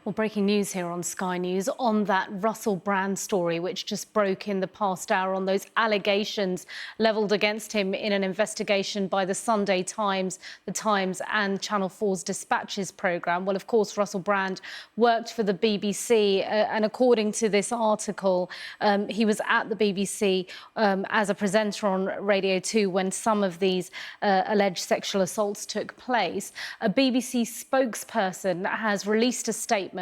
Well, breaking news here on Sky News on that Russell Brand story, which just broke in the past hour on those allegations levelled against him in an investigation by the Sunday Times, The Times and Channel 4's Dispatches programme. Well, of course, Russell Brand worked for the BBC and according to this article, he was at the BBC as a presenter on Radio 2 when some of these alleged sexual assaults took place. A BBC spokesperson has released a statement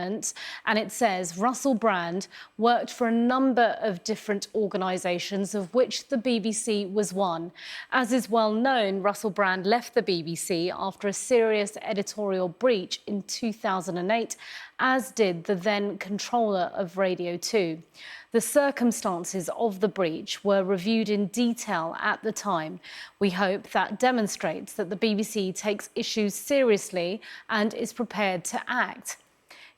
and it says Russell Brand worked for a number of different organisations, of which the BBC was one. As is well known, Russell Brand left the BBC after a serious editorial breach in 2008, as did the then controller of Radio 2. The circumstances of the breach were reviewed in detail at the time. We hope that demonstrates that the BBC takes issues seriously and is prepared to act.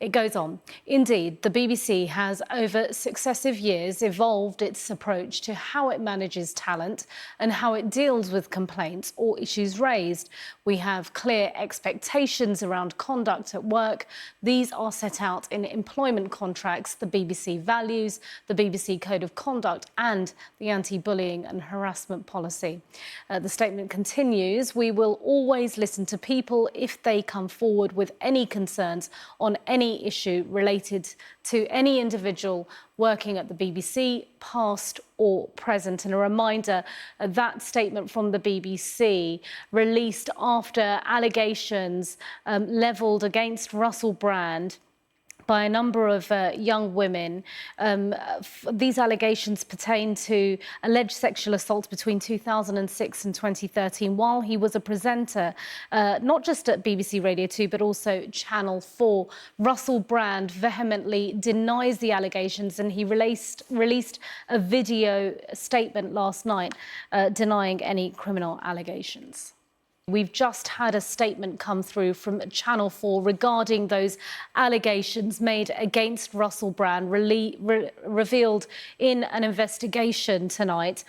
It goes on. Indeed, the BBC has over successive years evolved its approach to how it manages talent and how it deals with complaints or issues raised. We have clear expectations around conduct at work. These are set out in employment contracts, the BBC values, the BBC Code of Conduct and the anti-bullying and harassment policy. The statement continues, we will always listen to people if they come forward with any concerns on any issue related to any individual working at the BBC, past or present. And a reminder, that statement from the BBC released after allegations levelled against Russell Brand by a number of young women. These allegations pertain to alleged sexual assaults between 2006 and 2013 while he was a presenter, not just at BBC Radio 2, but also Channel 4. Russell Brand vehemently denies the allegations and he released a video statement last night denying any criminal allegations. We've just had a statement come through from Channel 4 regarding those allegations made against Russell Brand, revealed in an investigation tonight.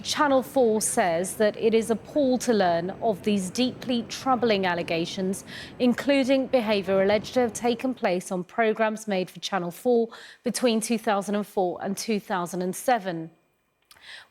Channel 4 says that it is appalled to learn of these deeply troubling allegations, including behaviour alleged to have taken place on programmes made for Channel 4 between 2004 and 2007.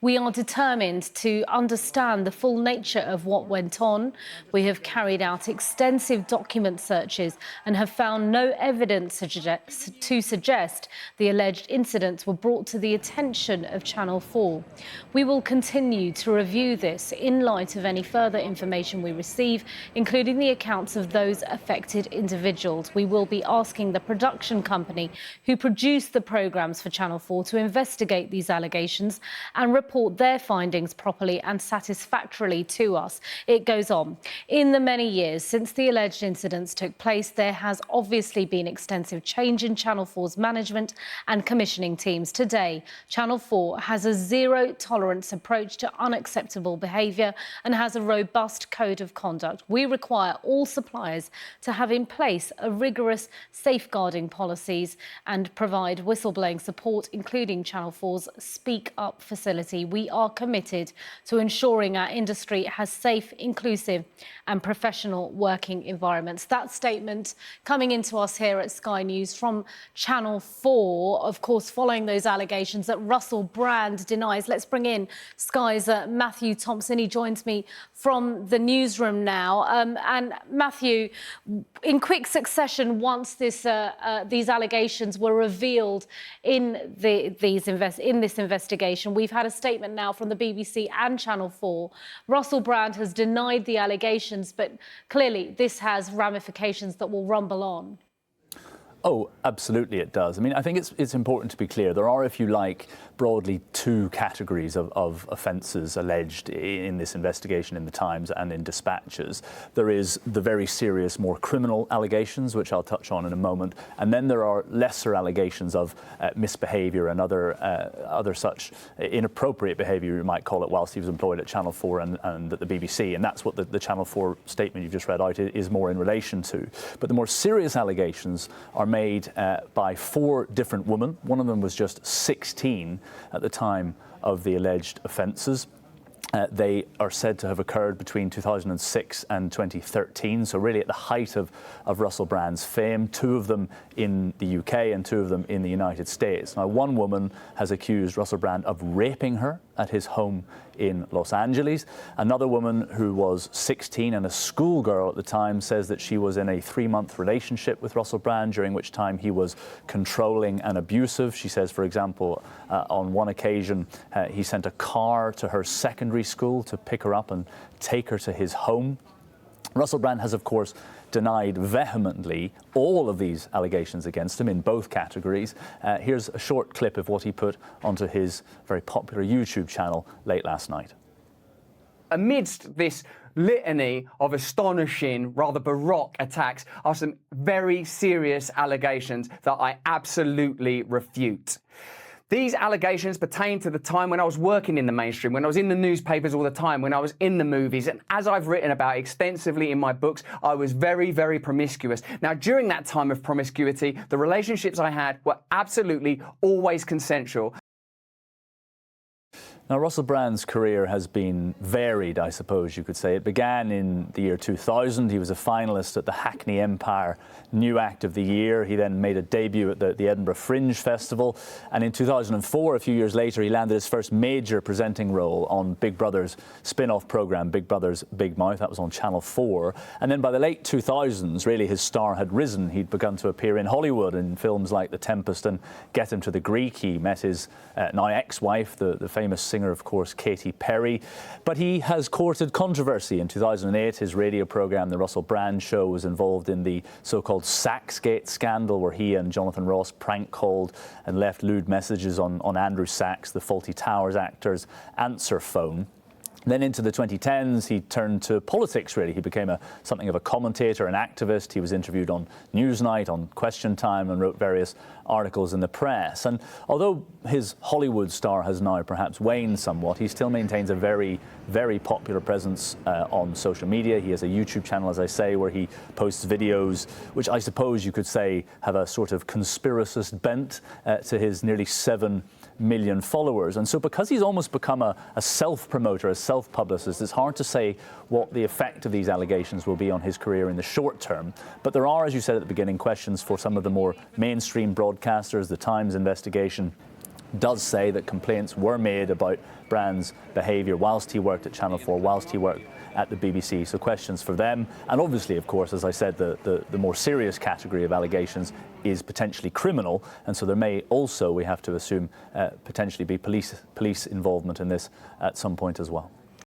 We are determined to understand the full nature of what went on. We have carried out extensive document searches and have found no evidence to suggest the alleged incidents were brought to the attention of Channel 4. We will continue to review this in light of any further information we receive, including the accounts of those affected individuals. We will be asking the production company who produced the programmes for Channel 4 to investigate these allegations and report their findings properly and satisfactorily to us. It goes on. In the many years since the alleged incidents took place, there has obviously been extensive change in Channel 4's management and commissioning teams. Today, Channel 4 has a zero-tolerance approach to unacceptable behaviour and has a robust code of conduct. We require all suppliers to have in place a rigorous safeguarding policies and provide whistleblowing support, including Channel 4's Speak Up facility. We are committed to ensuring our industry has safe, inclusive and professional working environments. That statement coming into us here at Sky News from Channel 4, of course, following those allegations that Russell Brand denies. Let's bring in Sky's Matthew Thompson. He joins me from the newsroom now. And Matthew, in quick succession, once these allegations were revealed in this investigation, we've had a statement now from the BBC and Channel 4. Russell Brand has denied the allegations, but clearly this has ramifications that will rumble on. Oh, absolutely it does. I mean, I think it's important to be clear. There are, if you like, broadly two categories of offences alleged in this investigation in the Times and in Dispatches. There is the very serious, more criminal allegations, which I'll touch on in a moment, and then there are lesser allegations of misbehaviour and other such inappropriate behaviour, you might call it, whilst he was employed at Channel 4 and at the BBC, and that's what the Channel 4 statement you've just read out is more in relation to. But the more serious allegations are made by 4 different women. One of them was just 16 at the time of the alleged offences. They are said to have occurred between 2006 and 2013, so really at the height of Russell Brand's fame, 2 of them in the UK and 2 of them in the United States. Now, one woman has accused Russell Brand of raping her at his home in Los Angeles. Another woman, who was 16 and a schoolgirl at the time, says that she was in a 3-month relationship with Russell Brand, during which time he was controlling and abusive. She says, for example, on one occasion, he sent a car to her secondary school to pick her up and take her to his home. Russell Brand has, of course, denied vehemently all of these allegations against him in both categories. Here's a short clip of what he put onto his very popular YouTube channel late last night. Amidst this litany of astonishing, rather baroque attacks are some very serious allegations that I absolutely refute. These allegations pertain to the time when I was working in the mainstream, when I was in the newspapers all the time, when I was in the movies, and as I've written about extensively in my books, I was very, very promiscuous. Now, during that time of promiscuity, the relationships I had were absolutely always consensual. Now, Russell Brand's career has been varied, I suppose you could say. It began in the year 2000. He was a finalist at the Hackney Empire New Act of the Year. He then made a debut at the Edinburgh Fringe Festival. And in 2004, a few years later, he landed his first major presenting role on Big Brother's spin-off programme, Big Brother's Big Mouth. That was on Channel 4. And then by the late 2000s, really, his star had risen. He'd begun to appear in Hollywood in films like The Tempest and Get Him to the Greek. He met his now ex-wife, the famous singer, of course, Katy Perry. But he has courted controversy. In 2008, his radio programme, The Russell Brand Show, was involved in the so-called Saxgate scandal, where he and Jonathan Ross prank called and left lewd messages on Andrew Sachs, the Fawlty Towers actor's answer phone. Then into the 2010s, he turned to politics, really. He became something of a commentator, an activist. He was interviewed on Newsnight, on Question Time, and wrote various articles in the press. And although his Hollywood star has now perhaps waned somewhat, he still maintains a very, very popular presence on social media. He has a YouTube channel, as I say, where he posts videos, which I suppose you could say have a sort of conspiracist bent to his nearly 7 million followers. And so because he's almost become a self-promoter, a self-publicist, it's hard to say what the effect of these allegations will be on his career in the short term. But there are, as you said at the beginning, questions for some of the more mainstream broadcasters. The Times investigation does say that complaints were made about Brand's behaviour whilst he worked at Channel 4, whilst he worked at the BBC. So questions for them. And obviously, of course, as I said, the more serious category of allegations is potentially criminal. And so there may also, we have to assume, potentially be police involvement in this at some point as well.